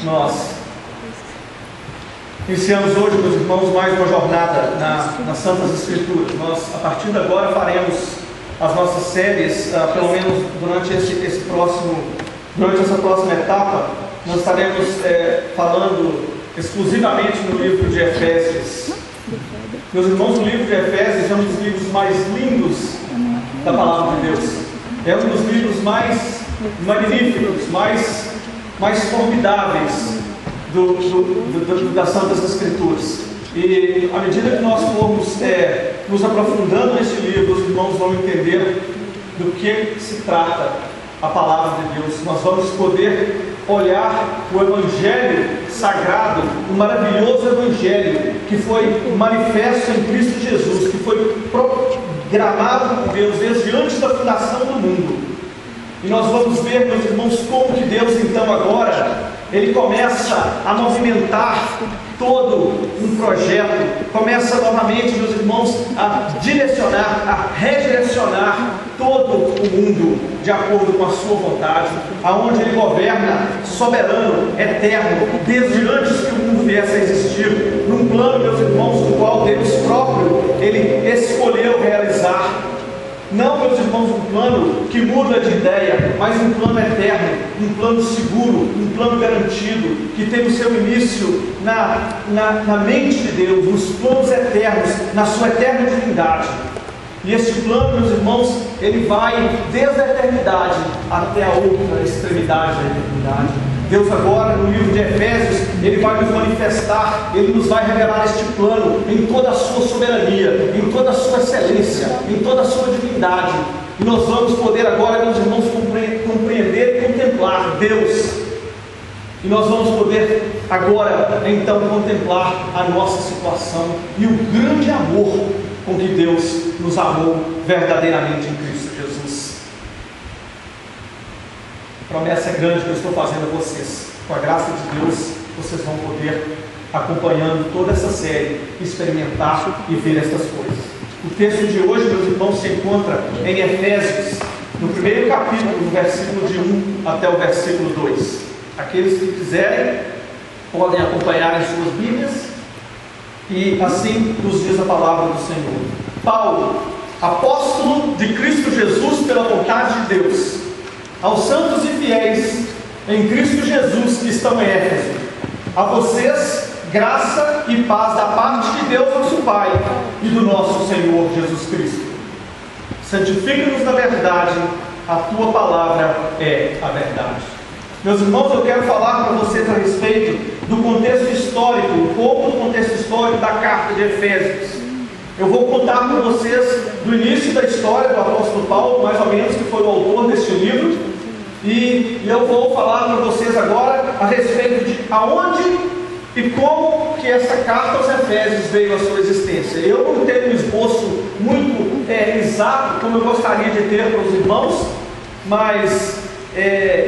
Nós iniciamos hoje, meus irmãos, mais uma jornada nas Santas Escrituras. Nós, a partir de agora, faremos as nossas séries, pelo menos durante essa próxima etapa, nós estaremos falando exclusivamente no livro de Efésios. Meus irmãos, o livro de Efésios é um dos livros mais lindos da Palavra de Deus. É um dos livros mais magníficos, mais formidáveis das Santas Escrituras. E à medida que nós formos nos aprofundando neste livro, os irmãos vão entender do que se trata a Palavra de Deus. Nós vamos poder olhar o Evangelho sagrado, o maravilhoso Evangelho que foi manifesto em Cristo Jesus, que foi programado por Deus desde antes da fundação do mundo. E nós vamos ver, meus irmãos, como que Deus então agora, Ele começa a movimentar todo um projeto, começa novamente, meus irmãos, a direcionar, a redirecionar todo o mundo de acordo com a sua vontade, aonde Ele governa soberano, eterno, desde antes que o mundo viesse a existir, num plano, meus irmãos, do qual Deus próprio, Ele escolheu realizar. Não, meus irmãos, um plano que muda de ideia, mas um plano eterno, um plano seguro, um plano garantido, que tem o seu início na mente de Deus, nos planos eternos, na sua eterna divindade. E este plano, meus irmãos, ele vai desde a eternidade até a outra extremidade da eternidade. Deus agora, no livro de Efésios, Ele vai nos manifestar, Ele nos vai revelar este plano em toda a sua soberania, em toda a sua excelência, em toda a sua divindade. E nós vamos poder agora, meus irmãos, compreender e contemplar Deus. E nós vamos poder agora, então, contemplar a nossa situação e o grande amor com que Deus nos amou verdadeiramente em Cristo Jesus. A promessa é grande que eu estou fazendo a vocês. Com a graça de Deus, vocês vão poder, acompanhando toda essa série, experimentar e ver estas coisas. O texto de hoje, meus irmãos, se encontra em Efésios, no primeiro capítulo, no versículo de 1 até o versículo 2. Aqueles que quiserem, podem acompanhar em suas Bíblias, e assim nos diz a palavra do Senhor. Paulo, apóstolo de Cristo Jesus pela vontade de Deus, aos santos e fiéis em Cristo Jesus que estão em Éfeso, a vocês graça e paz da parte de Deus nosso Pai e do nosso Senhor Jesus Cristo. Santifica-nos na verdade, a tua palavra é a verdade. Meus irmãos, eu quero falar para vocês a respeito do contexto histórico, um pouco do contexto histórico da carta de Efésios. Eu vou contar para vocês do início da história do apóstolo Paulo, mais ou menos, que foi o autor deste livro. E eu vou falar para vocês agora a respeito de aonde e como que essa carta aos Efésios veio à sua existência. Eu não tenho um esboço muito exato, como eu gostaria de ter para os irmãos, mas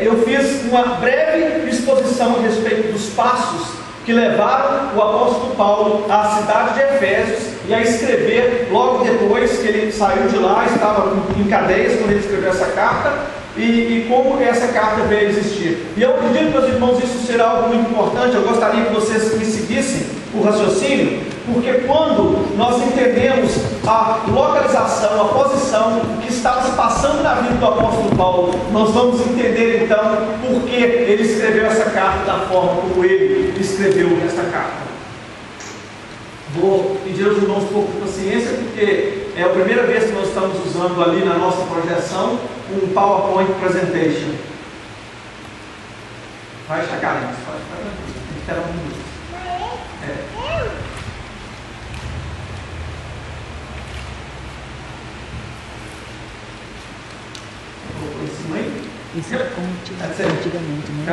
eu fiz uma breve exposição a respeito dos passos que levaram o apóstolo Paulo à cidade de Efésios e a escrever, logo depois que ele saiu de lá, estava em cadeias quando ele escreveu essa carta, e como essa carta veio a existir. E eu acredito, meus irmãos, isso será algo muito importante. Eu gostaria que vocês me seguissem o raciocínio, porque quando nós entendemos a localização, a posição que estava se passando na vida do apóstolo Paulo, nós vamos entender então por que ele escreveu essa carta da forma como ele escreveu essa carta. Vou pedir aos irmãos um pouco de paciência, porque é a primeira vez que nós estamos usando ali na nossa projeção um PowerPoint Presentation. Vai chegar nisso, pode ficar tranquilo, tem que esperar um minuto. Colocou em cima aí? Isso é como antigamente, né?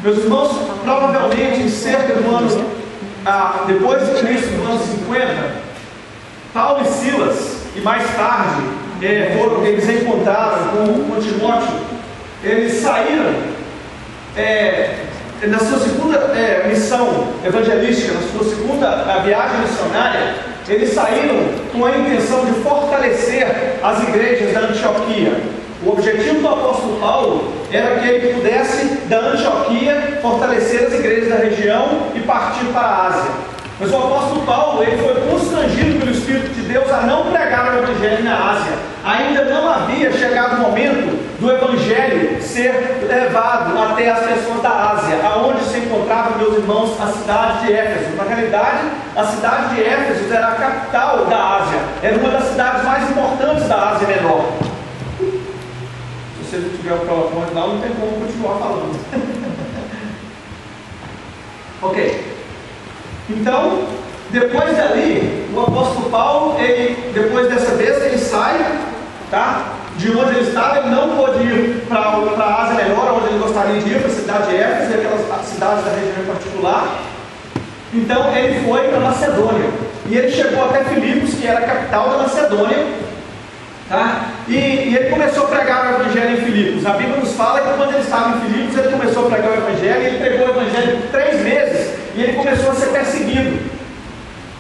Meus irmãos, provavelmente em cerca do ano, depois do início dos anos 50, Paulo e Silas, e mais tarde, eles encontraram com Timóteo, eles saíram na sua segunda missão evangelística, na sua segunda viagem missionária. Eles saíram com a intenção de fortalecer as igrejas da Antioquia. O objetivo do apóstolo Paulo era que ele pudesse, da Antioquia, fortalecer as igrejas da região e partir para a Ásia. Mas o apóstolo Paulo, ele foi constrangido pelo Espírito de Deus a não pregar o Evangelho na Ásia. Ainda não havia chegado o momento do Evangelho ser levado até as pessoas da Ásia, aonde se encontravam, meus irmãos, a cidade de Éfeso. Na realidade, a cidade de Éfeso era a capital da Ásia, era uma das cidades mais importantes da Ásia Menor. Se você não tiver o PowerPoint lá, não tem como continuar falando. Ok. Então, depois dali, o apóstolo Paulo, depois dessa vez, ele sai, tá, de onde ele estava. Ele não pôde ir para a Ásia Menor, onde ele gostaria de ir, para a cidade de Éfeso e aquelas cidades da região em particular. Então, ele foi para Macedônia. E ele chegou até Filipos, que era a capital da Macedônia. Tá? E ele começou a pregar o Evangelho em Filipos. A Bíblia nos fala que quando ele estava em Filipos, ele começou a pregar o Evangelho, e ele pregou o Evangelho por 3 meses, e ele começou a ser perseguido.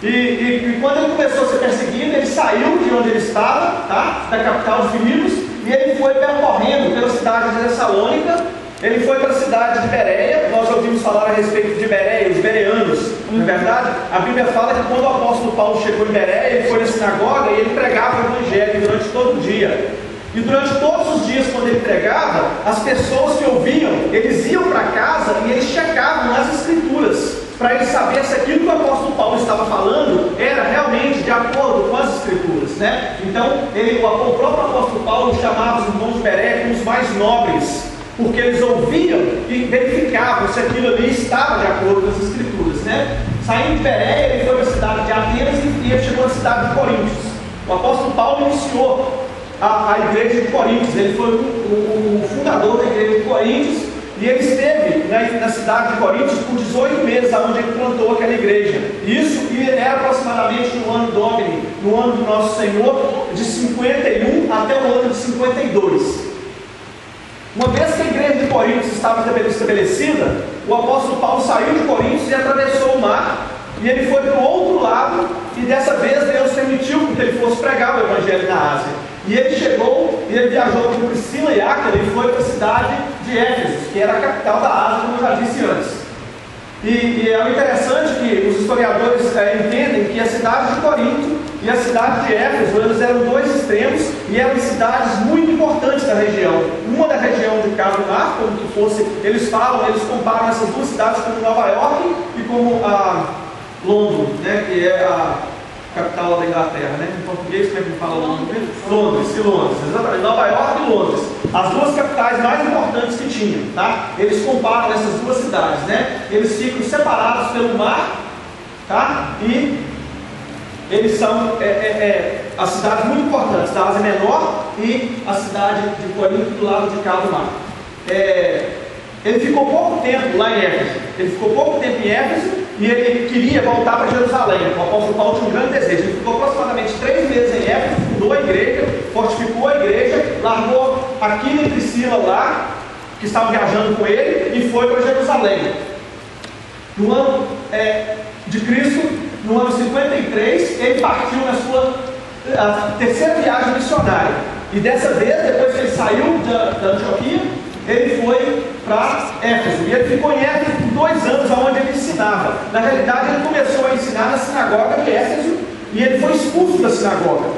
E quando ele começou a ser perseguido, ele saiu de onde ele estava, tá? Da capital de Filipos, e ele foi percorrendo pela cidade de Tessalônica. Ele foi para a cidade de Bereia. Nós ouvimos falar a respeito de Bereia, os bereanos. Não é verdade? A Bíblia fala que quando o apóstolo Paulo chegou em Bereia, ele foi na sinagoga e ele pregava o Evangelho durante todo o dia. E durante todos os dias, quando ele pregava, as pessoas que ouviam, eles iam para casa e eles checavam nas Escrituras, para eles saberem se aquilo que o apóstolo Paulo estava falando era realmente de acordo com as Escrituras, né? Então, o próprio apóstolo Paulo chamava os irmãos de Bereia como os mais nobres, porque eles ouviam e verificavam se aquilo ali estava de acordo com as Escrituras, né? Saindo de Bereia, ele foi para a cidade de Atenas e ele chegou na cidade de Coríntios. O apóstolo Paulo iniciou a igreja de Coríntios. Ele foi o fundador da igreja de Coríntios, e ele esteve na cidade de Coríntios por 18 meses, onde ele plantou aquela igreja. Isso era aproximadamente no ano Domini, no ano do nosso Senhor, de 51 até o ano de 52. Uma vez que a igreja de Coríntios estava estabelecida, o apóstolo Paulo saiu de Coríntios e atravessou o mar, e ele foi para o outro lado, e dessa vez Deus permitiu que ele fosse pregar o Evangelho na Ásia. E ele chegou, e ele viajou com Priscila e Áquila e foi para a cidade de Éfeso, que era a capital da Ásia, como eu já disse antes. E é interessante que os historiadores entendem que a cidade de Corinto e a cidade de Éfeso, eles eram 2 extremos e eram cidades muito importantes da região. Uma da região de Cabo Mar, como que fosse, eles comparam essas 2 cidades como Nova York e como a Londres, né, que é a capital da Inglaterra, né? Em português, como é que fala Londres? Londres, exatamente, Nova York e Londres. As 2 capitais mais importantes que tinham, tá? Eles comparam essas 2 cidades, né? Eles ficam separados pelo mar, tá? E eles são as cidades muito importantes da Ásia Menor e a cidade de Corinto do lado de cá do mar. Ele ficou pouco tempo lá em Éfeso. Ele ficou pouco tempo em Éfeso e ele queria voltar para Jerusalém. O apóstolo Paulo tinha um grande desejo. Ele ficou aproximadamente 3 meses em Éfeso, fundou a igreja, fortificou a igreja, largou Aquila e Priscila lá, que estavam viajando com ele, e foi para Jerusalém. No ano de Cristo, no ano 53, ele partiu na sua terceira viagem missionária. E dessa vez, depois que ele saiu da Antioquia, ele foi para Éfeso. E ele ficou em Éfeso por 2 anos, onde ele ensinava. Na realidade, ele começou a ensinar na sinagoga de Éfeso e ele foi expulso da sinagoga.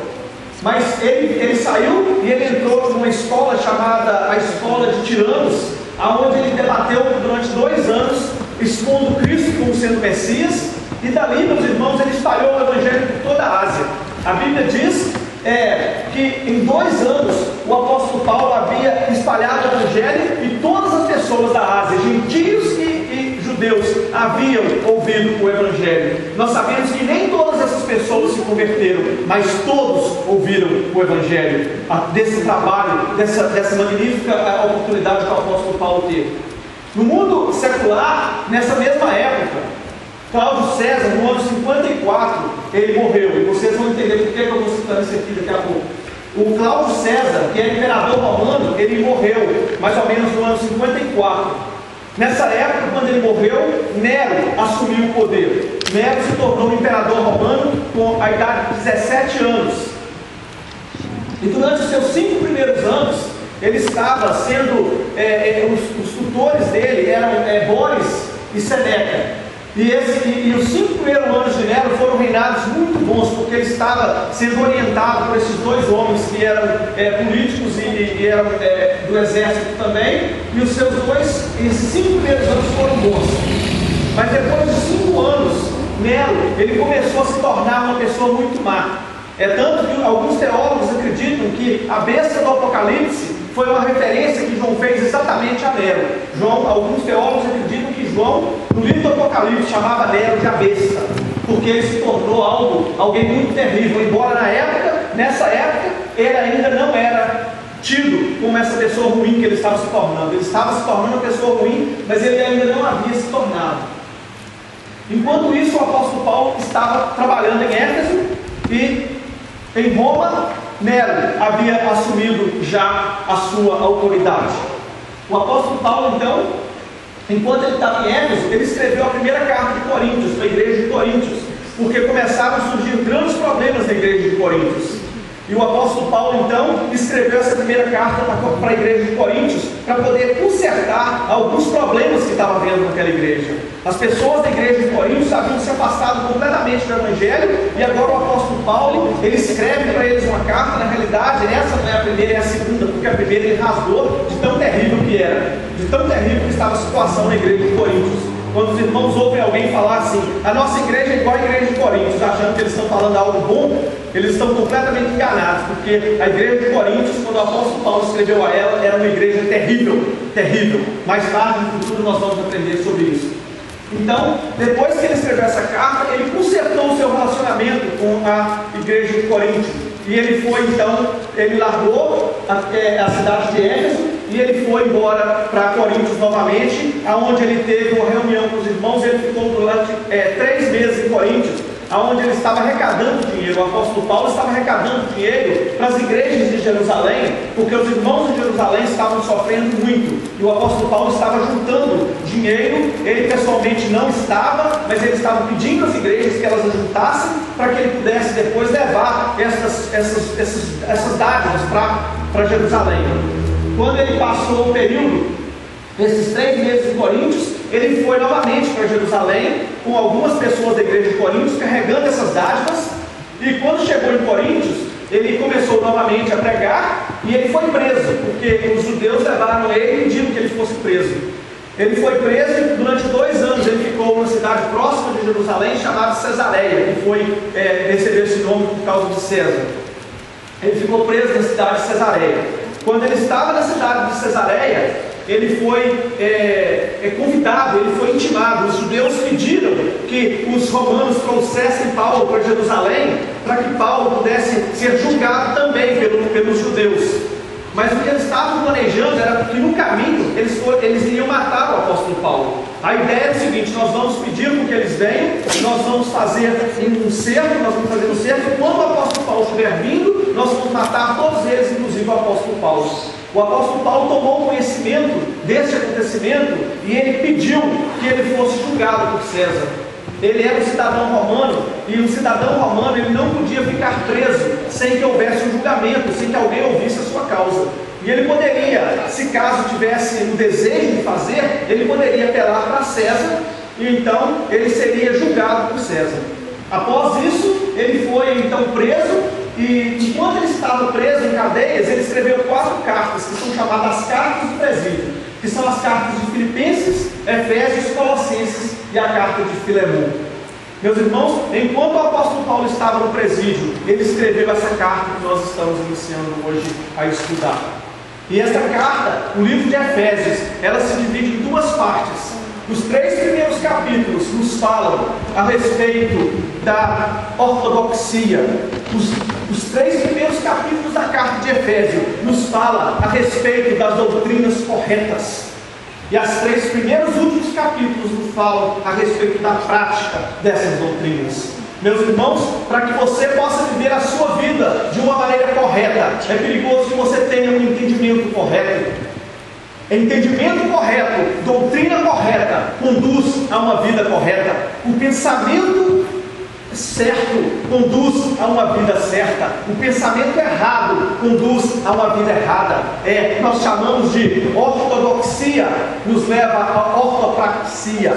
Mas ele saiu e ele entrou numa escola chamada a Escola de Tiranos, onde ele debateu durante 2 anos, expondo Cristo como sendo Messias. E dali, meus irmãos, ele espalhou o Evangelho por toda a Ásia. A Bíblia diz que em 2 anos o apóstolo Paulo havia espalhado o Evangelho e todas as pessoas da Ásia, gentios e judeus, haviam ouvido o Evangelho. Nós sabemos que nem todas essas pessoas se converteram, mas todos ouviram o Evangelho, desse trabalho, dessa magnífica oportunidade que o apóstolo Paulo teve. No mundo secular, nessa mesma época, Cláudio César, no ano 54, ele morreu, e vocês vão entender por que eu vou citar isso aqui daqui a pouco. O Cláudio César, que era imperador romano, ele morreu mais ou menos no ano 54. Nessa época, quando ele morreu, Nero assumiu o poder. Nero se tornou imperador romano com a idade de 17 anos. E durante os seus 5 primeiros anos, ele estava sendo, os tutores dele eram Boris e Seneca. E os 5 primeiros anos de Nero foram reinados muito bons, porque ele estava sendo orientado por esses 2 homens que eram políticos e eram do exército também, e esses 5 primeiros anos foram bons. Mas depois de 5 anos, Nero, ele começou a se tornar uma pessoa muito má. Tanto que alguns teólogos acreditam que a besta do Apocalipse foi uma referência que João fez exatamente a Nero. Alguns teólogos acreditam que João, no livro do Apocalipse, chamava Nero de a besta, porque ele se tornou alguém muito terrível, embora nessa época, ele ainda não era tido como essa pessoa ruim que ele estava se tornando. Ele estava se tornando uma pessoa ruim, mas ele ainda não havia se tornado. Enquanto isso, o apóstolo Paulo estava trabalhando em Éfeso e em Roma, Nero havia assumido já a sua autoridade. O apóstolo Paulo, então, enquanto ele estava em Éfeso, ele escreveu a primeira carta de Coríntios, para a igreja de Coríntios, porque começaram a surgir grandes problemas na igreja de Coríntios. E o apóstolo Paulo, então, escreveu essa primeira carta para a igreja de Coríntios, para poder consertar alguns problemas que estava havendo naquela igreja. As pessoas da igreja de Coríntios haviam se afastado completamente do evangelho, e agora o apóstolo Paulo, ele escreve para eles uma carta. Na realidade, essa não é a primeira, é a segunda, porque a primeira ele rasgou de tão terrível que era, de tão terrível que estava a situação na igreja de Coríntios. Quando os irmãos ouvem alguém falar assim, a nossa igreja é igual à igreja de Coríntios, achando que eles estão falando algo bom, eles estão completamente enganados, porque a igreja de Coríntios, quando o apóstolo Paulo escreveu a ela, era uma igreja terrível, terrível. Mais tarde, no futuro, nós vamos aprender sobre isso. Então, depois que ele escreveu essa carta, ele consertou o seu relacionamento com a igreja de Corinto. E ele foi, então, ele largou a cidade de Éfeso e ele foi embora para Coríntios novamente, aonde ele teve uma reunião com os irmãos. Ele ficou durante 3 meses em Coríntios, aonde ele estava arrecadando dinheiro. O apóstolo Paulo estava arrecadando dinheiro para as igrejas de Jerusalém, porque os irmãos de Jerusalém estavam sofrendo muito, e o apóstolo Paulo estava juntando dinheiro. Ele pessoalmente não estava, mas ele estava pedindo às igrejas que elas ajuntassem, para que ele pudesse depois levar essas dádivas para Jerusalém. Quando ele passou o período, esses 3 meses em Coríntios, ele foi novamente para Jerusalém com algumas pessoas da igreja de Coríntios, carregando essas dádivas. E quando chegou em Coríntios, ele começou novamente a pregar, e ele foi preso, porque os judeus levaram ele e pediram que ele fosse preso. Ele foi preso e durante 2 anos ele ficou numa cidade próxima de Jerusalém, chamada Cesareia, que recebeu esse nome por causa de César. Ele ficou preso na cidade de Cesareia. Quando ele estava na cidade de Cesareia, ele foi convidado, ele foi intimado. Os judeus pediram que os romanos trouxessem Paulo para Jerusalém, para que Paulo pudesse ser julgado também pelos judeus. Mas o que eles estavam planejando era que no caminho eles iriam matar o apóstolo Paulo. A ideia era o seguinte: nós vamos pedir com que eles venham, nós vamos fazer um cerco, e quando o apóstolo Paulo estiver vindo, nós vamos matar todos eles, inclusive o apóstolo Paulo. O apóstolo Paulo tomou conhecimento desse acontecimento e ele pediu que ele fosse julgado por César. Ele era um cidadão romano, e um cidadão romano ele não podia ficar preso sem que houvesse um julgamento, sem que alguém ouvisse a sua causa. E ele poderia, se caso tivesse o desejo de fazer, ele poderia apelar para César, e então ele seria julgado por César. Após isso, ele foi então preso, e enquanto ele estava preso em cadeias, ele escreveu 4 cartas, que são chamadas as cartas do presídio, que são as cartas de Filipenses, Efésios, Colossenses e a carta de Filemão. Meus irmãos, enquanto o apóstolo Paulo estava no presídio, ele escreveu essa carta que nós estamos iniciando hoje a estudar. E essa carta, o livro de Efésios, ela se divide em 2 partes. Os 3 primeiros capítulos nos falam a respeito da ortodoxia. Os 3 primeiros capítulos da carta de Efésios nos falam a respeito das doutrinas corretas. E os 3 primeiros últimos capítulos nos falam a respeito da prática dessas doutrinas. Meus irmãos, para que você possa viver a sua vida de uma maneira correta, é perigoso que você tenha um entendimento correto. Entendimento correto, doutrina correta, conduz a uma vida correta. O pensamento certo conduz a uma vida certa, o pensamento errado conduz a uma vida errada. Nós chamamos de ortodoxia, nos leva à ortopraxia.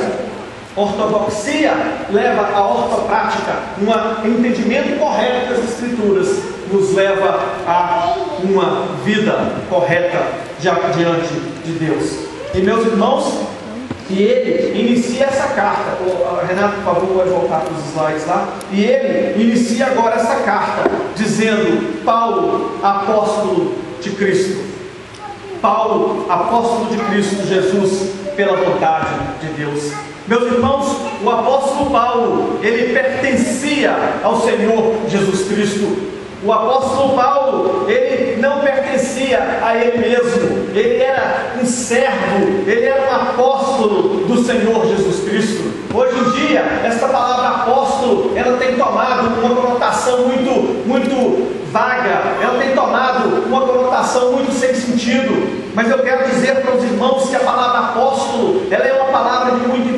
Ortodoxia leva à ortoprática, um entendimento correto das Escrituras nos leva a uma vida correta diante de Deus. E meus irmãos, e ele inicia essa carta. Renato, por favor, pode voltar para os slides lá. E ele inicia agora essa carta dizendo: Paulo, apóstolo de Cristo. Paulo, apóstolo de Cristo Jesus, pela vontade de Deus. Meus irmãos, o apóstolo Paulo, ele pertencia ao Senhor Jesus Cristo. O apóstolo Paulo, ele não pertencia a ele mesmo, ele era um servo, ele era um apóstolo do Senhor Jesus Cristo. Hoje em dia, esta palavra apóstolo, ela tem tomado uma conotação muito vaga, ela tem tomado uma conotação muito sem sentido. Mas eu quero dizer para os irmãos que a palavra apóstolo, ela é uma palavra de muito de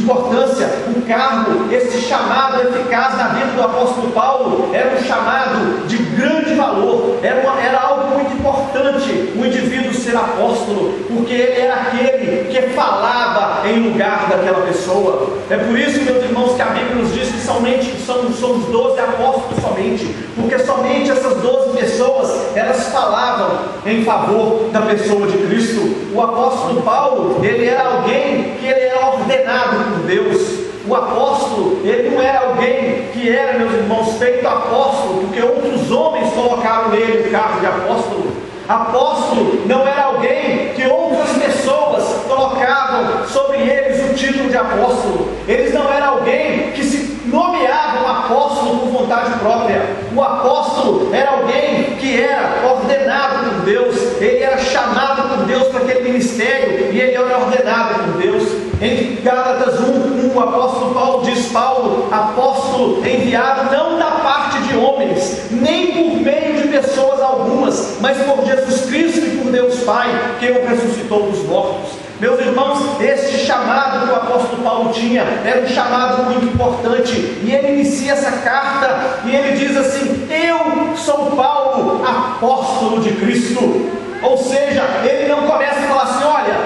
importância. O cargo, esse chamado eficaz na vida do apóstolo Paulo, era um chamado de grande valor, era algo muito importante o indivíduo ser apóstolo, porque ele era aquele que falava em lugar daquela pessoa. É por isso, meus irmãos, que a Bíblia nos diz que somos 12 apóstolos somente, porque somente essas 12 pessoas, elas falavam em favor da pessoa de Cristo. O apóstolo Paulo, ele era alguém que ele era ordenado por Deus. O apóstolo, ele não era alguém que era, meus irmãos, feito apóstolo porque outros homens colocaram nele o cargo de apóstolo. Apóstolo não era alguém que outras pessoas colocavam sobre eles o título de apóstolo. Eles não eram alguém que se nomeavam apóstolo por vontade própria. O apóstolo era alguém que era ordenado por Deus, ele era chamado por Deus para aquele ministério e ele era ordenado por Deus. Em Gálatas 1, o apóstolo Paulo diz: Paulo, apóstolo enviado não da parte de homens, nem por meio de pessoas algumas, mas por Jesus Cristo e por Deus Pai, que o ressuscitou dos mortos. Meus irmãos, este chamado que o apóstolo Paulo tinha era um chamado muito importante, e ele inicia essa carta e ele diz assim: eu sou Paulo, apóstolo de Cristo. Ou seja, ele não começa a falar assim: olha,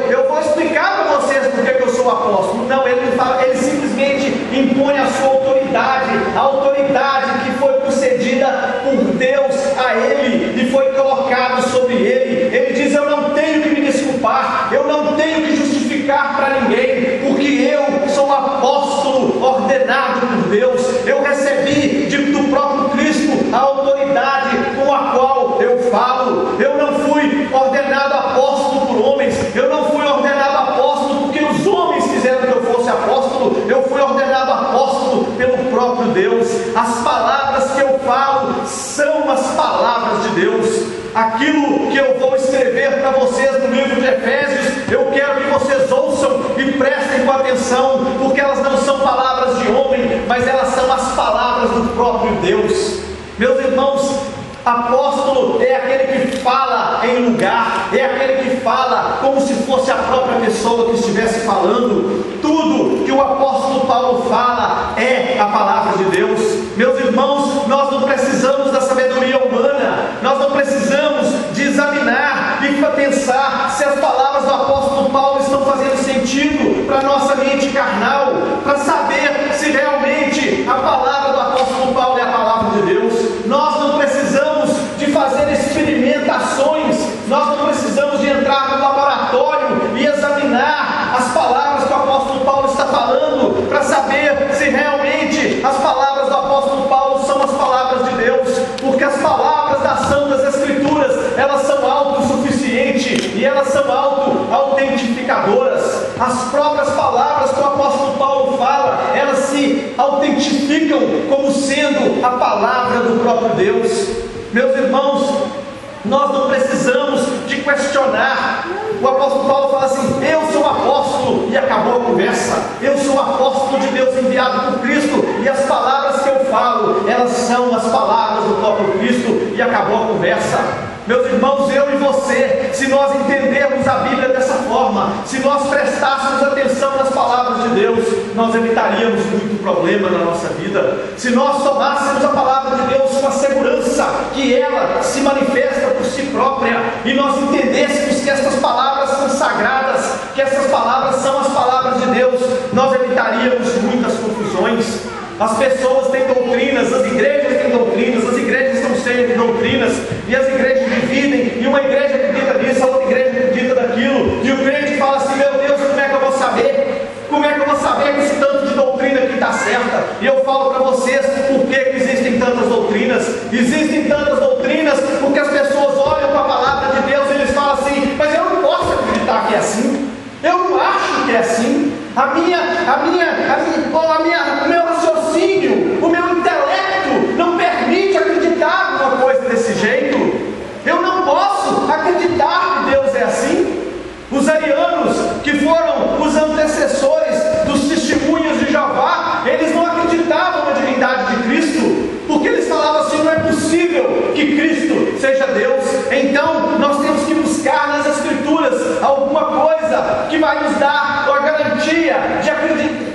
eu vou explicar para vocês porque que eu sou apóstolo. Não, ele não fala, ele simplesmente impõe a sua autoridade, a autoridade que foi concedida por Deus a ele e foi colocado sobre ele. Ele diz: eu não tenho que me desculpar, eu não tenho que justificar para ninguém, porque eu sou apóstolo ordenado por Deus. Eu recebi do próprio Cristo a autoridade com a qual eu falo. Eu não fui ordenado apóstolo por homens, eu não fui ordenado apóstolo porque os homens quiseram que eu fosse apóstolo. Eu fui ordenado apóstolo pelo próprio Deus. As palavras que eu falo são as palavras de Deus. Aquilo que eu vou escrever para vocês no livro de Efésios, eu quero que vocês ouçam e prestem com atenção, porque elas não são palavras de homem, mas elas são as palavras do próprio Deus. Meus irmãos, apóstolo é aquele que fala em lugar, é aquele que fala como se fosse a própria pessoa que estivesse falando. Tudo que o apóstolo Paulo fala é a palavra de Deus. Meus irmãos, nós não precisamos da sabedoria humana, nós não precisamos de examinar e pensar se as palavras do apóstolo Paulo estão fazendo sentido para a nossa mente carnal, para saber se realmente a palavra do apóstolo Paulo é a palavra de Deus. Nós não precisamos de fazer experimentações, nós não precisamos de entrar no laboratório e examinar as palavras que o apóstolo Paulo está falando para saber se realmente as palavras do apóstolo Paulo são as palavras de Deus, porque as palavras das Santas Escrituras, elas são autossuficientes e elas são auto-autentificadoras. As próprias palavras que o apóstolo Paulo fala, elas se autentificam como sendo a palavra do próprio Deus. Meus irmãos, nós não precisamos de questionar. O apóstolo Paulo fala assim: eu sou apóstolo, e acabou a conversa. Eu sou apóstolo de Deus enviado por Cristo, e as palavras que eu falo, elas são as palavras do próprio Cristo, e acabou a conversa. Meus irmãos, eu e você, se nós entendermos a Bíblia dessa forma, se nós prestássemos atenção nas palavras de Deus, nós evitaríamos muito problema na nossa vida. Se nós tomássemos a palavra de Deus com a segurança que ela se manifesta por si própria, e nós entendêssemos que essas palavras são sagradas, que essas palavras são as palavras de Deus, nós evitaríamos muitas confusões. As pessoas têm doutrinas, as igrejas têm doutrinas, as igrejas estão cheias de doutrinas, e as igrejas dividem, e uma igreja acredita nisso, a outra igreja acredita daquilo, e o crente fala assim: meu Deus, como é que eu vou saber? Como é que eu vou saber que esse tanto de doutrina aqui está certa? E eu falo para vocês por que existem tantas doutrinas. Existem tantas doutrinas porque as pessoas olham para a palavra de Deus e eles falam assim: mas eu não posso acreditar que é assim, eu não acho que é assim. O meu raciocínio, o meu intelecto não permite acreditar numa coisa desse jeito. Eu não posso acreditar que Deus é assim. Os arianos, que foram os antecessores dos testemunhas de Jeová, eles não acreditavam na divindade de Cristo, porque eles falavam assim: não é possível que Cristo seja Deus. Então nós temos que buscar nas Escrituras alguma coisa que vai nos dar a garantia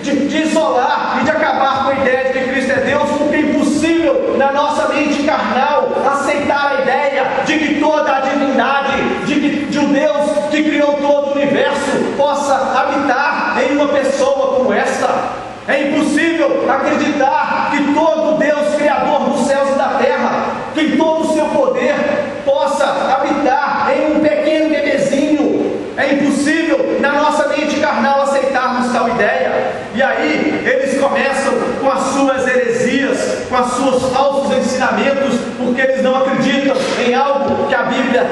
de isolar e de acabar com a ideia de que Cristo é Deus, porque é impossível na nossa mente carnal aceitar a ideia de que toda a divindade, de um Deus que criou todo o universo, possa habitar em uma pessoa como esta. É impossível acreditar que todo Deus criador dos céus e da terra, que em todo o seu poder, possa habitar em um pequeno bebezinho. É impossível na nossa mente carnal aceitarmos tal ideia. E aí eles começam com as suas heresias, com os seus falsos ensinamentos, porque eles não acreditam em algo que a Bíblia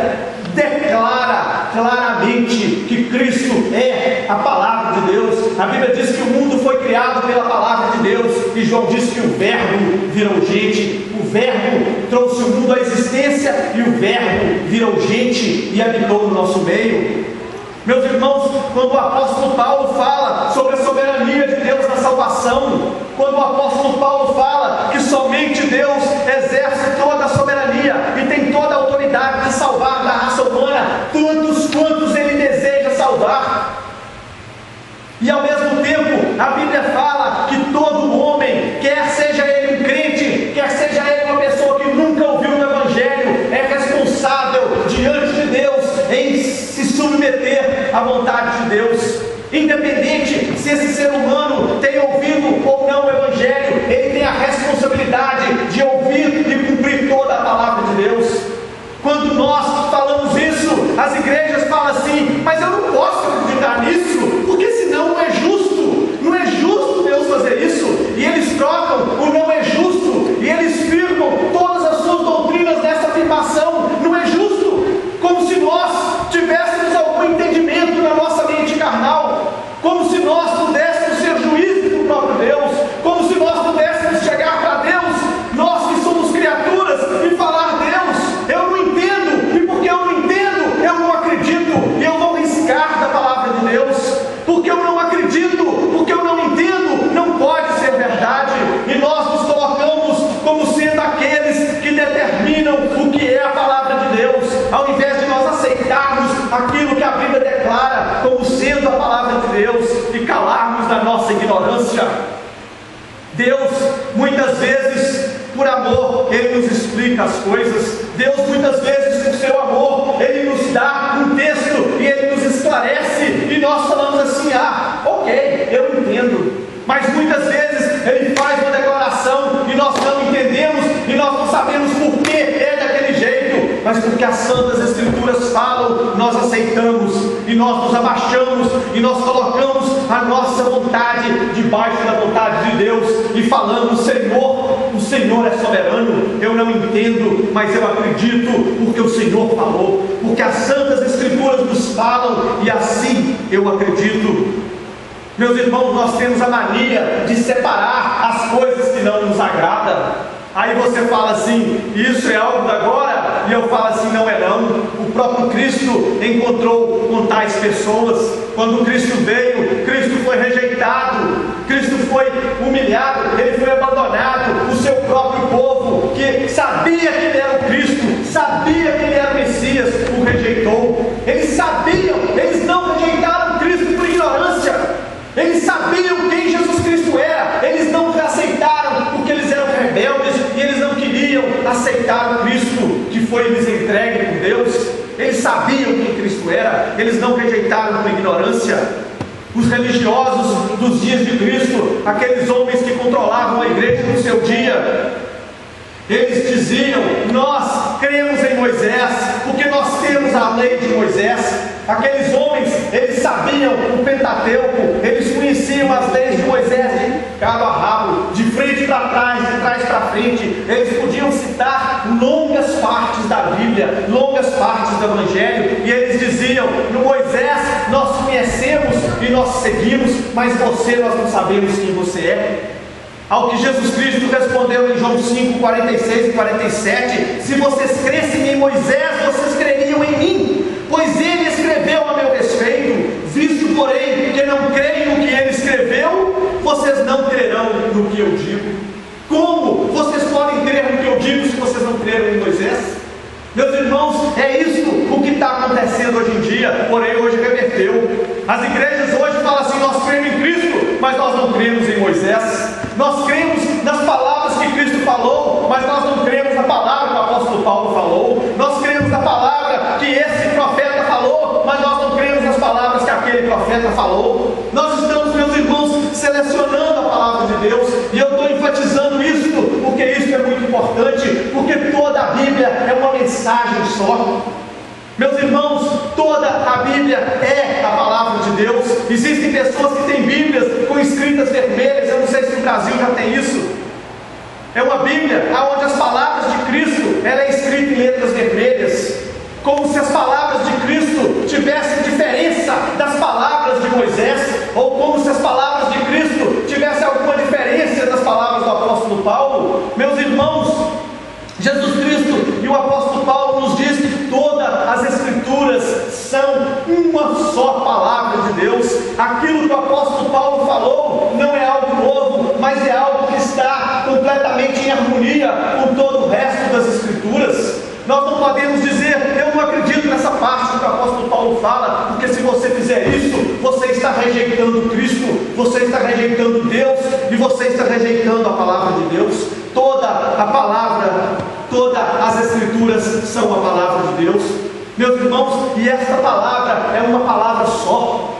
declara claramente, que Cristo é a palavra de Deus. A Bíblia diz que o mundo foi criado pela palavra de Deus, e João diz que o Verbo virou gente. O Verbo trouxe o mundo à existência, e o Verbo virou gente e habitou no nosso meio. Meus irmãos, quando o apóstolo Paulo fala sobre a soberania de Deus na salvação, quando o apóstolo Paulo fala que somente Deus exerce toda a soberania e tem toda a autoridade de salvar da raça humana tantos quantos ele deseja salvar, e ao mesmo tempo a Bíblia fala que todo homem, quer seja ele um crente, quer seja ele uma pessoa que nunca ouviu o Evangelho, é responsável diante de Deus em se submeter à vontade de Deus. Independente se esse ser humano tem ouvido ou não o Evangelho, ele tem a responsabilidade de ouvir e cumprir toda a palavra de Deus. Quando nós falamos isso, as igrejas falam assim: mas eu não posso acreditar nisso, porque senão não é justo. Não é justo Deus fazer isso. E eles trocam o não é justo, e eles firmam todas as suas doutrinas nessa afirmação: não é justo, como se nós tivéssemos algum entendimento na nossa mente carnal, como se nós pudéssemos ser juízes do próprio Deus, como se nós pudéssemos chegar para Deus, nós que somos criaturas, e falar: Deus, eu não entendo, e porque eu não entendo, eu não acredito, e eu vou riscar da palavra de Deus, porque eu não acredito, porque eu não entendo, não pode ser verdade. E nós nos colocamos como sendo aqueles que determinam o que é a palavra de Deus, ao invés de nós aceitarmos aquilo que a Bíblia declara como sendo a palavra de Deus e calarmos da nossa ignorância. Deus, muitas vezes, por amor, Ele nos explica as coisas. Deus, muitas vezes, por seu amor, Ele nos dá um texto e Ele nos esclarece, e nós falamos assim: ah, ok, eu entendo. Mas muitas vezes Ele faz uma declaração e nós não entendemos, e nós não sabemos por que é daquele jeito, mas porque as Santas Escrituras falam, nós aceitamos, e nós nos abaixamos, e nós colocamos a nossa vontade debaixo da vontade de Deus, e falamos: Senhor, o Senhor é soberano, eu não entendo, mas eu acredito, porque o Senhor falou, porque as Santas Escrituras nos falam, e assim eu acredito. Meus irmãos, nós temos a mania de separar as coisas que não nos agradam. Aí você fala assim: isso é algo da agora? E eu falo assim: não é não. O próprio Cristo encontrou com tais pessoas. Quando Cristo veio, Cristo foi rejeitado, Cristo foi humilhado, Ele foi abandonado. O seu próprio povo, que sabia que Ele era o Cristo, sabia que Ele era o Messias, rejeitaram Cristo que foi lhes entregue por Deus. Eles sabiam quem Cristo era, eles não rejeitaram por ignorância. Os religiosos dos dias de Cristo, aqueles homens que controlavam a igreja no seu dia, eles diziam: nós cremos em Moisés, porque nós temos a lei de Moisés. Aqueles homens, eles sabiam o Pentateuco, eles conheciam as leis de Moisés de cabo a rabo, de frente para trás, de trás para frente. Eles podiam citar longas partes da Bíblia, longas partes do Evangelho, e eles diziam: no Moisés nós conhecemos e nós seguimos, mas você nós não sabemos quem você é. Ao que Jesus Cristo respondeu em João 5, 46 e 47: se vocês crescem em Moisés, vocês creriam em mim, pois ele escreveu a meu respeito. Visto, porém, que não creem no que ele escreveu, vocês não crerão no que eu digo. Como vocês podem crer no que eu digo se vocês não creram em Moisés? Meus irmãos, é isso o que está acontecendo hoje em dia, porém hoje reverteu. As igrejas hoje falam assim: nós cremos em Cristo, mas nós não cremos em Moisés. Nós cremos nas palavras que Cristo falou, mas nós não cremos na palavra que o apóstolo Paulo falou. Nós cremos na palavra que esse profeta falou, mas nós não cremos nas palavras que aquele profeta falou. Nós estamos, meus irmãos, selecionando a palavra de Deus, e eu estou enfatizando isso, porque isso é muito importante, porque toda a Bíblia é uma mensagem só. Meus irmãos, toda a Bíblia é a palavra de Deus. Existem pessoas que têm Bíblias com escritas vermelhas, eu não sei se no Brasil já tem isso. É uma Bíblia onde as palavras de Cristo, ela é escrita em letras vermelhas, como se as palavras de Cristo tivessem diferença das palavras de Moisés, ou como se as palavras de Cristo tivessem alguma diferença das palavras do apóstolo Paulo. Meus irmãos, Jesus Cristo e o apóstolo Paulo nos diz que todas as escrituras são uma só palavra de Deus. Aquilo que o apóstolo Paulo falou não é algo novo, mas é algo que está completamente em harmonia com todo o resto das escrituras. Nós não podemos dizer: eu não acredito nessa parte que o apóstolo Paulo fala, porque se você fizer isso, você está rejeitando Cristo, você está rejeitando Deus, e você está rejeitando a palavra de Deus. Toda a palavra, todas as escrituras são a palavra de Deus, meus irmãos, e esta palavra é uma palavra só.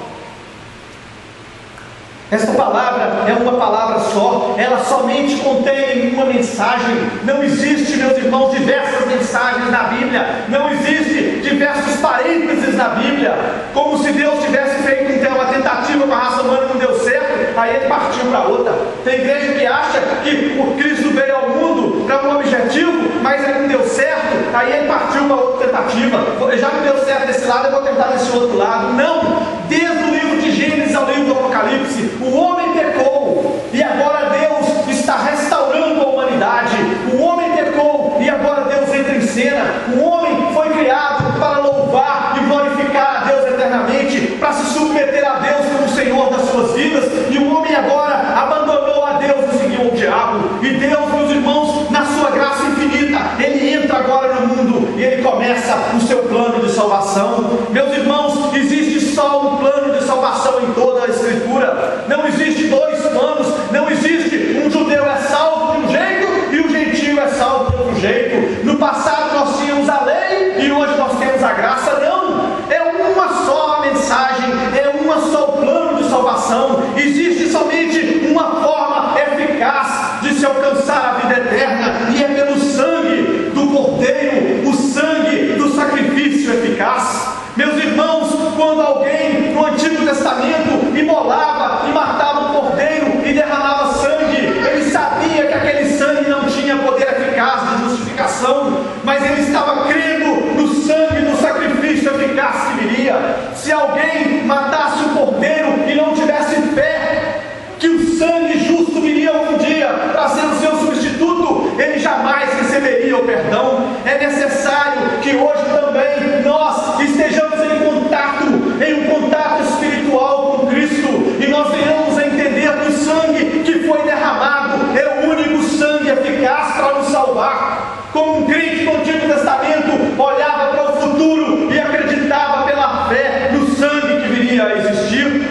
Esta palavra é uma palavra só, ela somente contém uma mensagem. Não existe, meus irmãos, diversas mensagens na Bíblia, não existe diversos parênteses na Bíblia, como se Deus tivesse feito uma tentativa com a raça humana e não deu certo, aí ele partiu para outra. Tem igreja que acha que o Cristo veio ao mundo para um objetivo, mas ele não deu certo, aí ele partiu para outra tentativa. Já não deu certo desse lado, eu vou tentar desse outro lado. Não! Desde o livro de Gênesis ao livro do Apocalipse, o homem pecou e agora Deus está restaurando a humanidade. O homem pecou e agora Deus entra em cena. O homem foi criado para louvar e glorificar a Deus eternamente, para se submeter a Deus como Senhor das suas vidas, e o homem agora abandonou a Deus e seguiu o diabo. E Deus, meus irmãos, na sua graça infinita, ele entra agora no mundo e ele começa o seu plano de salvação. Meus irmãos, existe só um plano de salvação em toda a Escritura. Não existe dois planos, não existe um judeu é salvo de um jeito e o gentio é salvo de outro jeito. No passado nós tínhamos a lei e hoje nós temos a graça. Não, é uma só a mensagem, é uma só o plano de salvação. Existe somente uma forma eficaz de se alcançar a vida eterna, e é pelo sangue do Cordeiro, o sangue do sacrifício eficaz. Meus irmãos, quando alguém no Antigo Testamento imolava e matava um cordeiro e derramava sangue, ele sabia que aquele sangue não tinha poder eficaz de justificação, mas ele estava crendo no sangue do sacrifício eficaz que viria. Se alguém matasse o cordeiro e não tivesse fé que o sangue justo viria um dia para ser o seu substituto, ele jamais receberia o perdão. É necessário que hoje também nós estejamos em um contato espiritual com Cristo, e nós venhamos a entender que o sangue que foi derramado é o único sangue eficaz para nos salvar. Como um crente do Antigo Testamento olhava para o futuro e acreditava pela fé no sangue que viria a existir.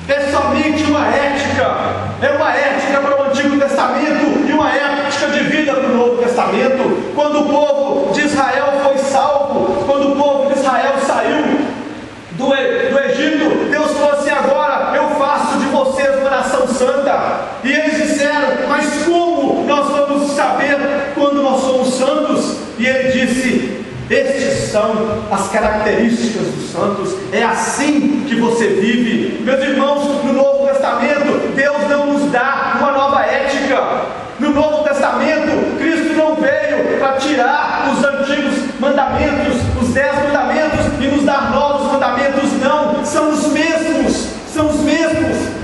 É somente uma ética, é uma ética para o Antigo Testamento e uma ética de vida para o Novo Testamento. Quando quando o povo de Israel foi salvo, quando o povo de Israel saiu do Egito, Deus falou assim: agora eu faço de vocês uma nação santa. E eles disseram: mas como nós vamos saber quando nós somos santos? E ele disse: estes são as características dos santos, é assim que você vive. Meus irmãos, no Novo Testamento, Deus não nos dá uma nova ética. No Novo Testamento, Cristo não veio para tirar os antigos mandamentos, os 10 mandamentos, e nos dar novos mandamentos. Não, são os mesmos,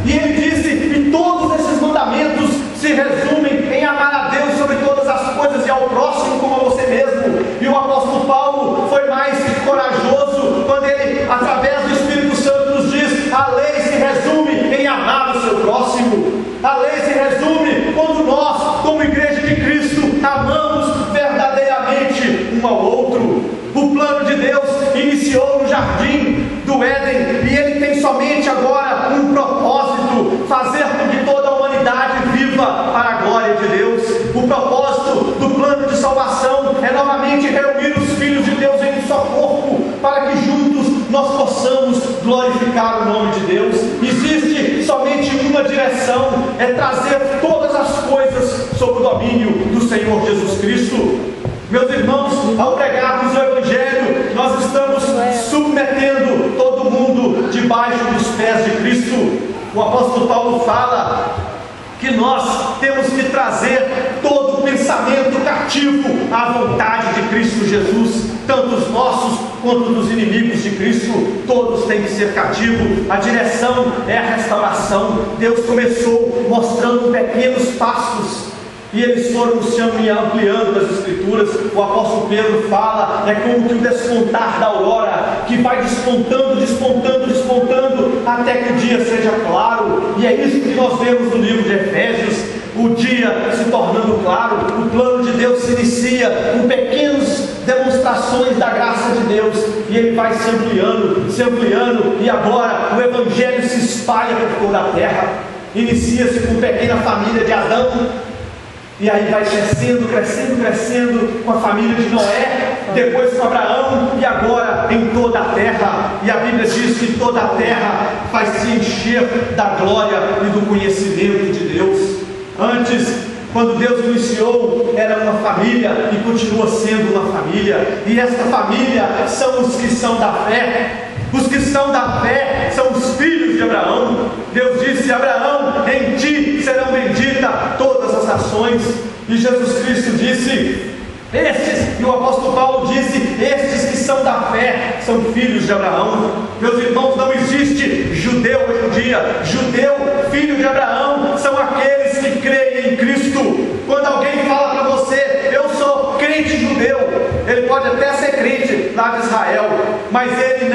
e ele disse: e todos esses mandamentos se resumem em amar a Deus sobre todas as coisas e ao próximo como a você mesmo. E o apóstolo Paulo foi mais corajoso quando ele, através do Espírito Santo, nos diz: a lei se resume em amar o seu próximo. A lei se resume quando nós, como igreja de Cristo, amamos verdadeiramente um ao outro. O plano de Deus iniciou no jardim do Éden, e ele tem somente agora um propósito: fazer com que toda a humanidade viva para a glória de Deus. O propósito do plano de salvação é novamente reunir os filhos de Deus em um só corpo, para que juntos nós possamos glorificar o nome de Deus. Existe somente uma direção: é trazer todas as coisas sob o domínio do Senhor Jesus Cristo. Meus irmãos, ao pregarmos o Evangelho, nós estamos submetendo todo mundo debaixo dos pés de Cristo. O apóstolo Paulo fala que nós temos que trazer todo o pensamento cativo à vontade de Cristo Jesus, tanto os nossos quanto dos inimigos de Cristo. Todos têm que ser cativos. A direção é a restauração. Deus começou mostrando pequenos passos, e eles foram se ampliando das Escrituras. O apóstolo Pedro fala: é como que o despontar da aurora, que vai despontando, até que o dia seja claro. E é isso que nós vemos no livro de Efésios: o dia se tornando claro. O plano de Deus se inicia com pequenas demonstrações da graça de Deus, e ele vai se ampliando, e agora o Evangelho se espalha por toda a terra. Inicia-se com pequena família de Adão, e aí vai crescendo com a família de Noé, depois com Abraão, e agora em toda a terra. E a Bíblia diz que toda a terra vai se encher da glória e do conhecimento de Deus. Antes, quando Deus iniciou, era uma família e continua sendo uma família. E esta família são os que são da fé. Os que são da fé são os filhos de Abraão. Deus disse: Abraão, em ti serão benditas todas as nações. E Jesus Cristo disse: estes, e o apóstolo Paulo disse: estes que são da fé são filhos de Abraão. Meus irmãos, não existe judeu hoje em dia. Judeu, filho de Abraão, são aqueles que creem em Cristo. Quando alguém fala para você: eu sou crente judeu, ele pode até ser crente lá de Israel, mas ele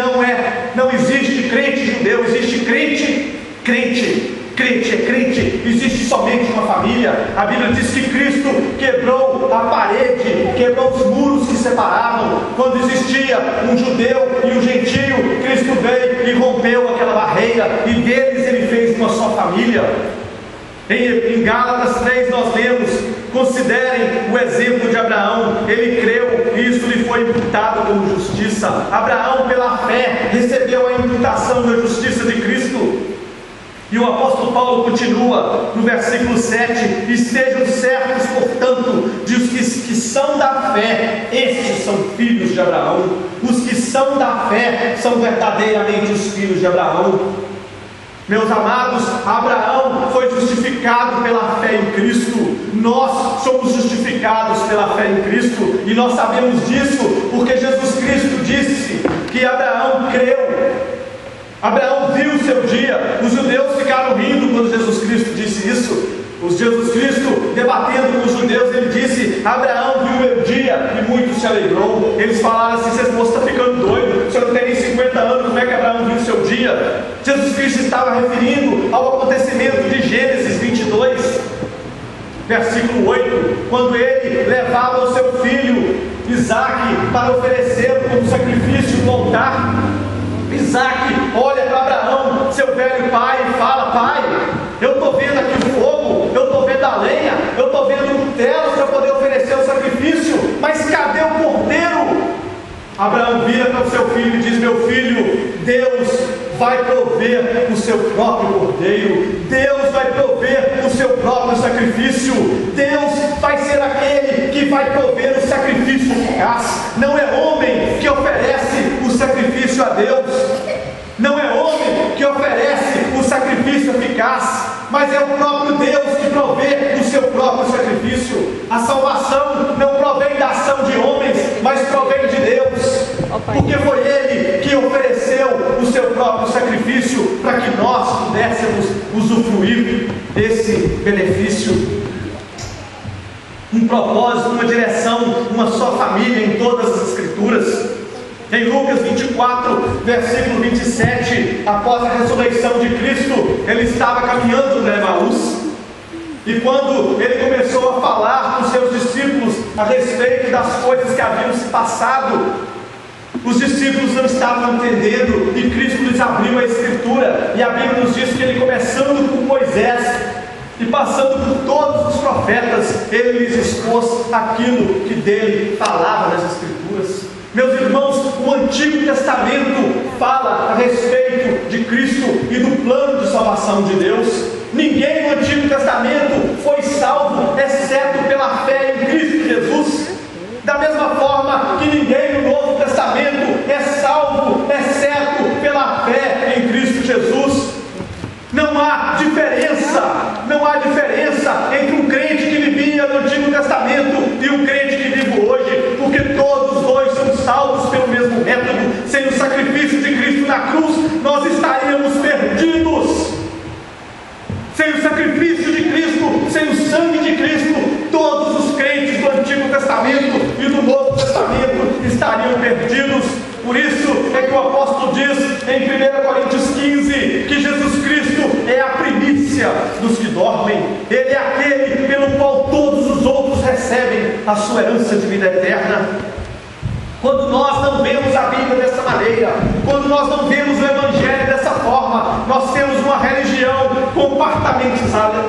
não existe crente judeu. Existe crente é crente, existe somente uma família. A Bíblia diz que Cristo quebrou a parede, quebrou os muros que separavam. Quando existia um judeu e um gentio, Cristo veio e rompeu aquela barreira, e deles ele fez uma só família. Em Gálatas 3 nós lemos: considerem o exemplo de Abraão. Ele creu e isso lhe foi imputado como justiça. Abraão, pela fé, recebeu a imputação da justiça de Cristo. E o apóstolo Paulo continua no versículo 7: estejam certos, portanto, de os que são da fé, estes são filhos de Abraão. Os que são da fé são verdadeiramente os filhos de Abraão. Meus amados, Abraão foi justificado pela fé em Cristo. Nós somos justificados pela fé em Cristo, e nós sabemos disso porque Jesus Cristo disse que Abraão creu. Abraão viu o seu dia. Os judeus ficaram rindo quando Jesus Cristo disse isso. Jesus Cristo, debatendo com os judeus, ele disse: Abraão viu o meu dia e muito se alegrou. Eles falaram assim: esse moço está ficando doido, o senhor não tem nem 50 anos, como é que Abraão viu o seu dia? Jesus Cristo estava referindo ao acontecimento de Gênesis 22, versículo 8, quando ele levava o seu filho Isaque para oferecê-lo como sacrifício no altar. Isaque olha para Abraão, seu velho pai, e fala: pai, eu estou vendo aqui o fogo, eu estou vendo a lenha, eu estou vendo um cutelo para poder oferecer o sacrifício, mas Abraão vira para o seu filho e diz: meu filho, Deus vai prover o seu próprio cordeiro, Deus vai prover o seu próprio sacrifício, Deus vai ser aquele que vai prover o sacrifício eficaz. Não é homem que oferece o sacrifício a Deus, não é homem que oferece o sacrifício eficaz, mas é o próprio Deus que provê o seu próprio sacrifício. A salvação não provém da ação de homens, mas provém de Deus, porque foi Ele que ofereceu o seu próprio sacrifício para que nós pudéssemos usufruir desse benefício. Um propósito, uma direção, uma só família em todas as Escrituras. Em Lucas 24, versículo 27, após a ressurreição de Cristo, ele estava caminhando para Emaús, e quando ele começou a falar com seus discípulos a respeito das coisas que haviam se passado, os discípulos não estavam entendendo, e Cristo lhes abriu a Escritura, e a Bíblia nos diz que ele, começando por Moisés e passando por todos os profetas, ele lhes expôs aquilo que dele falava nas Escrituras. Meus irmãos, o Antigo Testamento fala a respeito de Cristo e do plano de salvação de Deus. Ninguém no Antigo Testamento foi salvo, exceto pela fé em Cristo Jesus. Da mesma forma que ninguém no Novo Testamento é salvo, exceto pela fé em Cristo Jesus. Não há diferença entre um crente que vivia no Antigo Testamento e um crente que vive hoje, porque todos os dois são salvos pelo mesmo método. Sem o sacrifício de Cristo na cruz, nós estaríamos perdidos. Sem o sacrifício de Cristo, sem o sangue de Cristo, todos os crentes do Antigo Testamento e do Novo Testamento estariam perdidos. Por isso é que o apóstolo diz em 1 Coríntios 15 que Jesus Cristo é a primícia dos que dormem. Ele é aquele pelo qual todos os outros recebem a sua herança de vida eterna. Quando nós não vemos a Bíblia dessa maneira, quando nós não vemos o Evangelho dessa forma, nós temos uma religião compartamentalizada.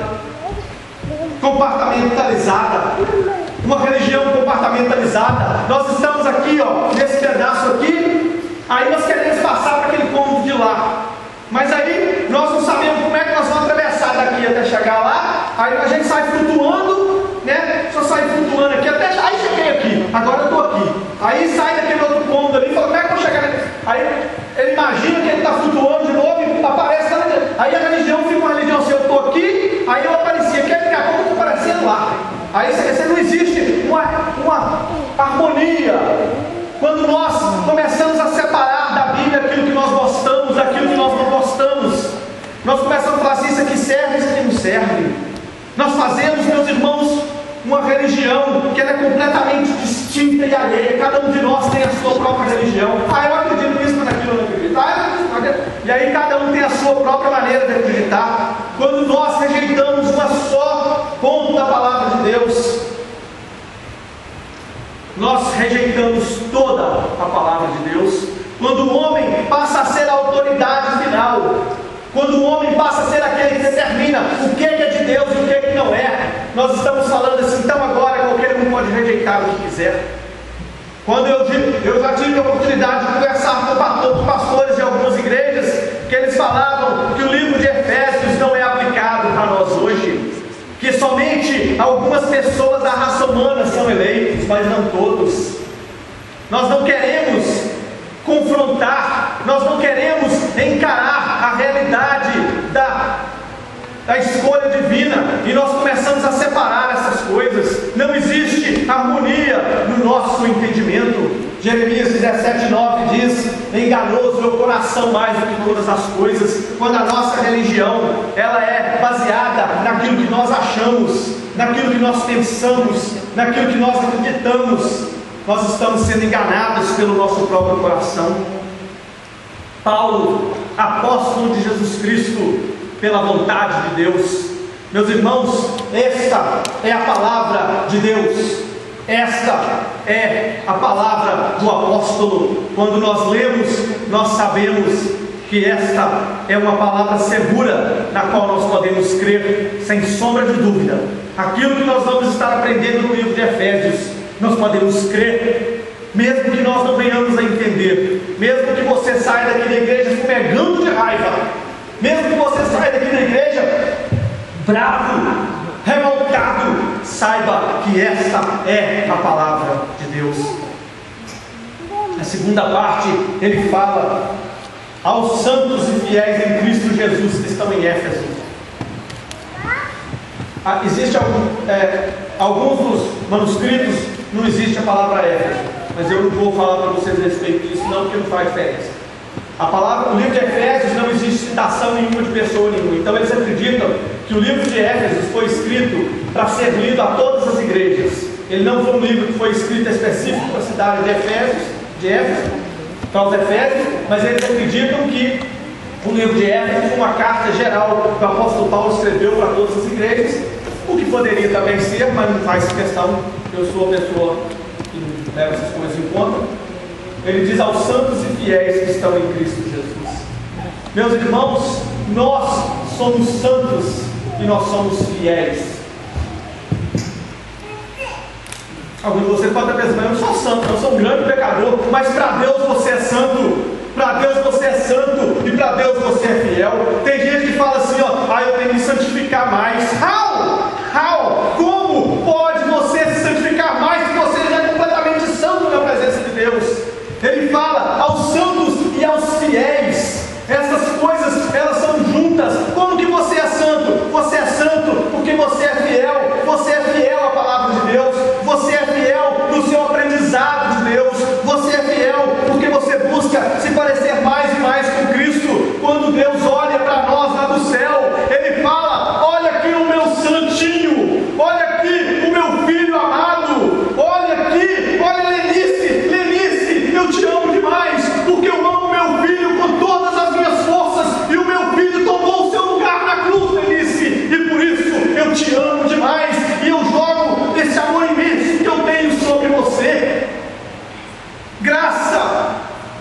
Uma religião compartamentalizada. Nós estamos aqui, nesse pedaço aqui, aí nós queremos passar para aquele cômodo de lá, mas aí nós não sabemos como é que nós vamos atravessar daqui até chegar lá. Aí a gente sai flutuando, né? Só sai flutuando aqui até. Aí cheguei aqui, agora eu estou aqui. Aí sai daquele outro cômodo ali e fala: como é que eu vou chegar aqui? Aí ele imagina que ele está flutuando de novo e aparece lá. Aí a religião fica uma religião assim: eu estou aqui, aí eu apareci aqui, daqui a pouco eu estou aparecendo lá. Aí você não existe uma harmonia. Quando nós começamos a separar da Bíblia aquilo que nós gostamos, daquilo que nós não gostamos, nós começamos a falar assim: isso aqui serve, isso aqui não serve. Nós fazemos, meus irmãos, uma religião que ela é completamente distinta e alheia. Cada um de nós tem a sua própria religião. Eu acredito nisso, mas naquilo eu não acredito. E aí cada um tem a sua própria maneira de acreditar. Quando nós rejeitamos uma só ponto da palavra de Deus, nós rejeitamos toda a palavra de Deus. Quando o homem passa a ser a autoridade final, quando o homem passa a ser aquele que determina o que é de Deus e o que não é, nós estamos falando assim: então agora qualquer um pode rejeitar o que quiser. Quando eu já tive a oportunidade de conversar com pastores de algumas igrejas, que eles falavam que o livro de Efésios não é aplicado para nós hoje, que somente algumas pessoas da raça humana são eleitos, mas não todos. Nós não queremos confrontar, nós não queremos encarar a realidade da escolha divina, e nós começamos a separar essas coisas. Não existe harmonia no nosso entendimento. Jeremias 17:9 diz: enganoso é o coração mais do que todas as coisas. Quando a nossa religião ela é baseada naquilo que nós achamos, naquilo que nós pensamos, naquilo que nós acreditamos, nós estamos sendo enganados pelo nosso próprio coração. Paulo, apóstolo de Jesus Cristo, pela vontade de Deus. Meus irmãos, esta é a palavra de Deus. Esta é a palavra do apóstolo. Quando nós lemos, nós sabemos que esta é uma palavra segura, na qual nós podemos crer sem sombra de dúvida. Aquilo que nós vamos estar aprendendo no livro de Efésios, nós podemos crer mesmo que nós não venhamos a entender, mesmo que você saia daqui da igreja fumegando de raiva, mesmo que você saia daqui da igreja bravo, revoltado, saiba que esta é a palavra de Deus. Na segunda parte, ele fala aos santos e fiéis em Cristo Jesus que estão em Éfeso. Existe alguns dos manuscritos, não existe a palavra Éfeso, mas eu não vou falar para vocês a respeito disso, não, porque não faz diferença. O livro de Efésios não existe citação nenhuma de pessoa nenhuma, então eles acreditam que o livro de Éfesos foi escrito para ser lido a todas as igrejas. Ele não foi um livro que foi escrito específico para a cidade de Éfeso, para os Efésios, mas eles acreditam que o livro de Éfeso foi uma carta geral que o apóstolo Paulo escreveu para todas as igrejas, o que poderia também ser, mas não faz questão, eu sou a pessoa que leva essas coisas em conta. Ele diz aos santos e fiéis que estão em Cristo Jesus. Meus irmãos, nós somos santos e nós somos fiéis. Alguns de vocês podem estar pensando, eu não sou santo, eu sou um grande pecador, mas para Deus você é santo, para Deus você é santo e para Deus você é fiel. Tem gente que fala assim, eu tenho que me santificar mais. How? Como pode você se santificar mais se você já é completamente santo na presença de Deus? Ele fala aos santos e aos fiéis. Essas coisas, elas são juntas. Como que você é santo? Você é santo porque você é fiel. Você é fiel à palavra de Deus. Você é fiel no seu aprendizado de Deus. Você é fiel porque você busca se parecer mais e mais com Cristo. Quando Deus olha para nós lá do céu, Ele fala, olha aqui o meu santinho, olha aqui o meu filho amado, olha aqui, olha Lenice, eu te amo demais, porque eu amo meu filho com todas as minhas forças, e o meu filho tomou o seu lugar na cruz, Lenice, e por isso eu te amo demais, e eu jogo esse amor imenso que eu tenho sobre você. Graça,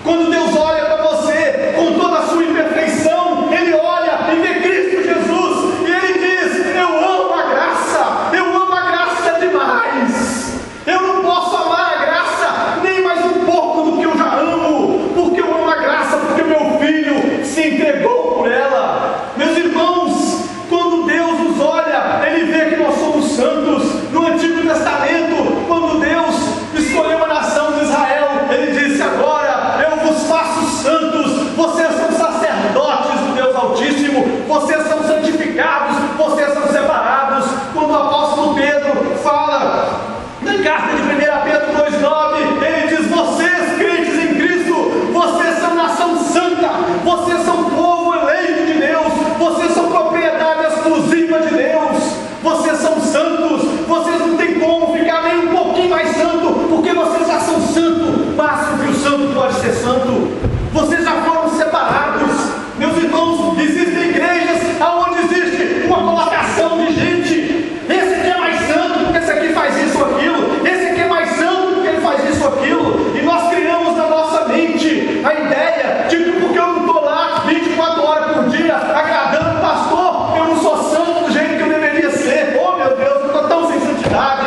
quando Deus olha para você com toda a sua imperfeição, Ele olha e vê Cristo Jesus, e Ele diz, eu amo a graça demais, eu não posso amar a graça nem mais um pouco do que eu já amo, porque eu amo a graça, porque meu filho se entregou por ela. Meus irmãos, quando Deus nos olha, Ele vê que nós somos santos. No Antigo Testamento, quando Deus escolheu a nação de Israel, Ele disse, agora eu vos faço santos, vocês são sacerdotes do Deus Altíssimo, vocês são santificados, vocês são separados. Quando o apóstolo Pedro fala na carta de 1 Pedro 2,9, ele diz, vocês crentes em Cristo, vocês são nação santa, vocês são povo eleito de Deus, vocês são propriedade exclusiva de Deus, vocês são santos, vocês não tem como ficar nem um pouquinho mais santo, porque vocês já são santo, máximo que o santo pode ser santo, vocês já foram separados. Meus irmãos, existem igrejas onde existe uma colocação de gente, esse aqui é mais santo porque esse aqui faz isso ou aquilo, esse aqui é mais santo porque ele faz isso ou aquilo, e nós criamos na nossa mente a ideia de que porque eu não estou lá 24 horas por dia agradando o pastor, eu não sou santo do jeito que eu deveria ser. Oh meu Deus, eu estou tão sem santidade.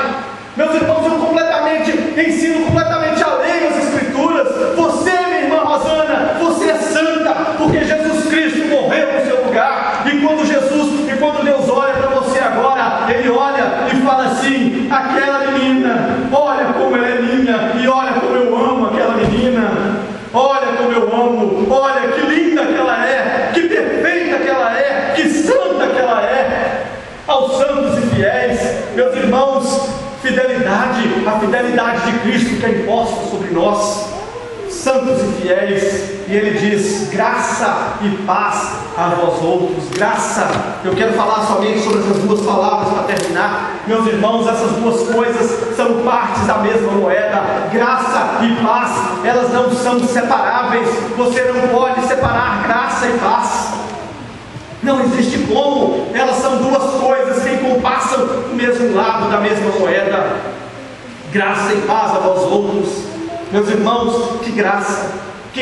Meus irmãos, eu ensino completamente alheio às Escrituras. Você, minha irmã Rosana, você é santa porque Jesus Cristo morreu no seu lugar, e quando Deus olha para você agora, Ele olha e fala assim, aquela menina, olha como ela é minha, e olha como eu amo aquela menina, olha como eu amo, olha que linda que ela é, que perfeita que ela é, que santa que ela é. Aos santos e fiéis, meus irmãos, a fidelidade de Cristo que é imposta sobre nós, santos e fiéis, e Ele diz, graça e paz a vós outros. Graça, eu quero falar somente sobre essas duas palavras para terminar. Meus irmãos, essas duas coisas são partes da mesma moeda. Graça e paz, elas não são separáveis. Você não pode separar graça e paz, não existe como. Elas são duas coisas que compassam o mesmo lado da mesma moeda. Graça e paz a vós outros. Meus irmãos, que graça que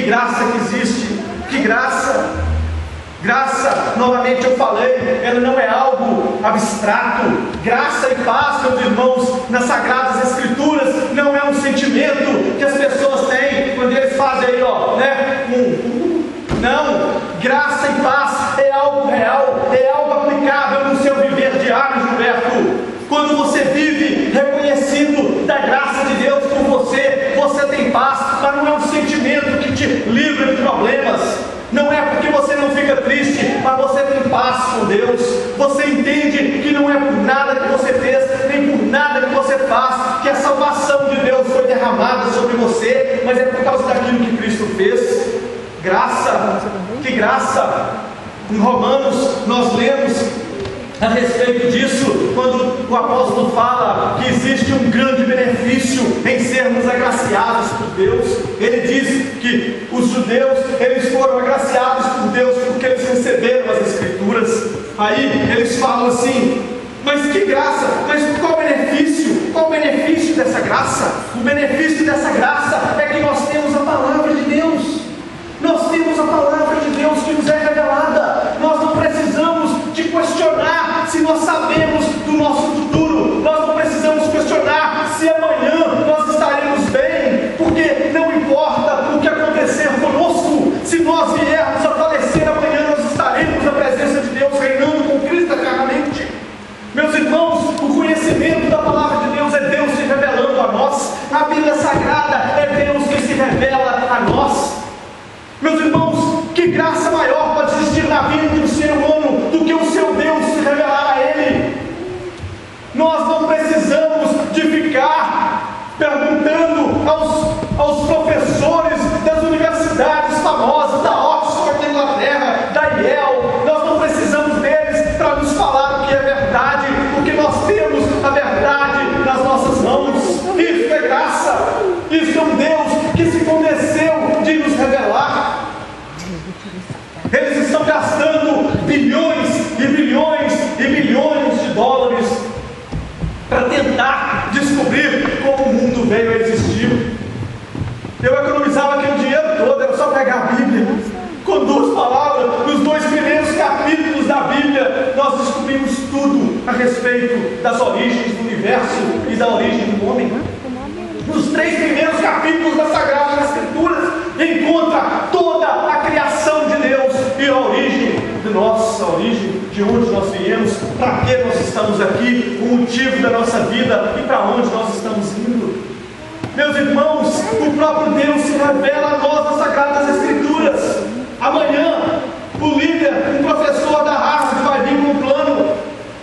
existe, que graça, novamente eu falei, ela não é algo abstrato. Graça e paz, meus irmãos, nas Sagradas Escrituras, não é um sentimento que as pessoas Deus. Você entende que não é por nada que você fez, nem por nada que você faz, que a salvação de Deus foi derramada sobre você, mas é por causa daquilo que Cristo fez. Graça, que graça! Em Romanos nós lemos a respeito disso, quando o apóstolo fala que existe um grande benefício em sermos agraciados por Deus. Ele diz que os judeus, eles foram agraciados por Deus porque eles receberam as Escrituras. Aí eles falam assim: mas que graça, mas qual benefício? Qual o benefício dessa graça? O benefício dessa graça é que nós temos a palavra de Deus. Nós temos a palavra de Deus que nos é revelada. Nós não precisamos de questionar se nós sabemos do nosso futuro. Nós não precisamos questionar se amanhã nós estaremos bem, porque não importa o que acontecer conosco. Se nós viermos a falecer amanhã, nós estaremos na presença de Deus, reinando com Cristo eternamente. Meus irmãos, o conhecimento da palavra de Deus é Deus se revelando a nós. A Bíblia Sagrada é Deus que se revela a nós. Meus irmãos, que graça maior pode existir na vida de um ser humano do que o seu Deus se revelar a ele? Nós não precisamos de ficar perguntando aos professores das universidades famosas, da Oxford, da Inglaterra, da Yale. Nós não precisamos deles para nos falar o que é verdade, porque nós temos a verdade nas nossas mãos. Isso é graça. Isso é um Deus que se compadeceu de nos revelar. Eles estão gastando bilhões e bilhões e bilhões de dólares para tentar descobrir como o mundo veio a existir. Eu economizava aquele dinheiro todo, era só pegar a Bíblia. Com 2 palavras, nos 2 primeiros capítulos da Bíblia, nós descobrimos tudo a respeito das origens do universo e da origem do homem. Nos 3 primeiros capítulos das Sagradas Escrituras, encontra toda a criação de Deus e a origem de nossa origem, de onde nós viemos, para que nós estamos aqui, o motivo da nossa vida e para onde nós estamos indo. Meus irmãos, o próprio Deus se revela a nós nas Sagradas Escrituras. Amanhã, o líder, um professor da Harvard, vai vir com um plano.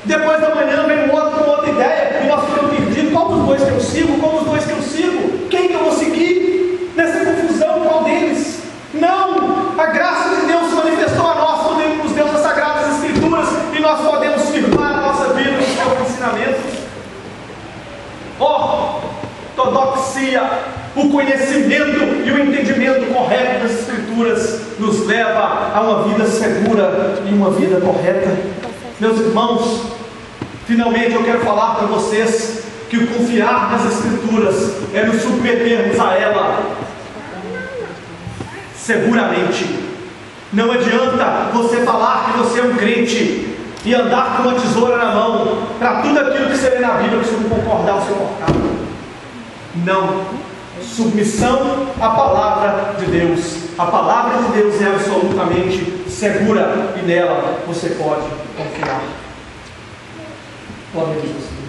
Depois da manhã vem um outro com outra ideia, e nós ficamos perdidos. Qual dos 2 que eu sigo? Qual dos 2 que eu sigo? Quem que eu vou seguir? Nessa confusão, qual deles? Não! A graça de Deus se manifestou a nós quando Ele nos deu as Sagradas Escrituras, e nós podemos firmar a nossa vida nos seus ensinamentos. Ortodoxia, o conhecimento e o entendimento correto das Escrituras nos leva a uma vida segura e uma vida correta. Meus irmãos, finalmente eu quero falar para vocês que o confiar nas Escrituras é nos submetermos a ela seguramente. Não adianta você falar que você é um crente e andar com uma tesoura na mão para tudo aquilo que você lê na Bíblia, que você não concordar, você cortar. Não. Submissão à palavra de Deus. A palavra de Deus é absolutamente segura e nela você pode confiar. Glória a Deus.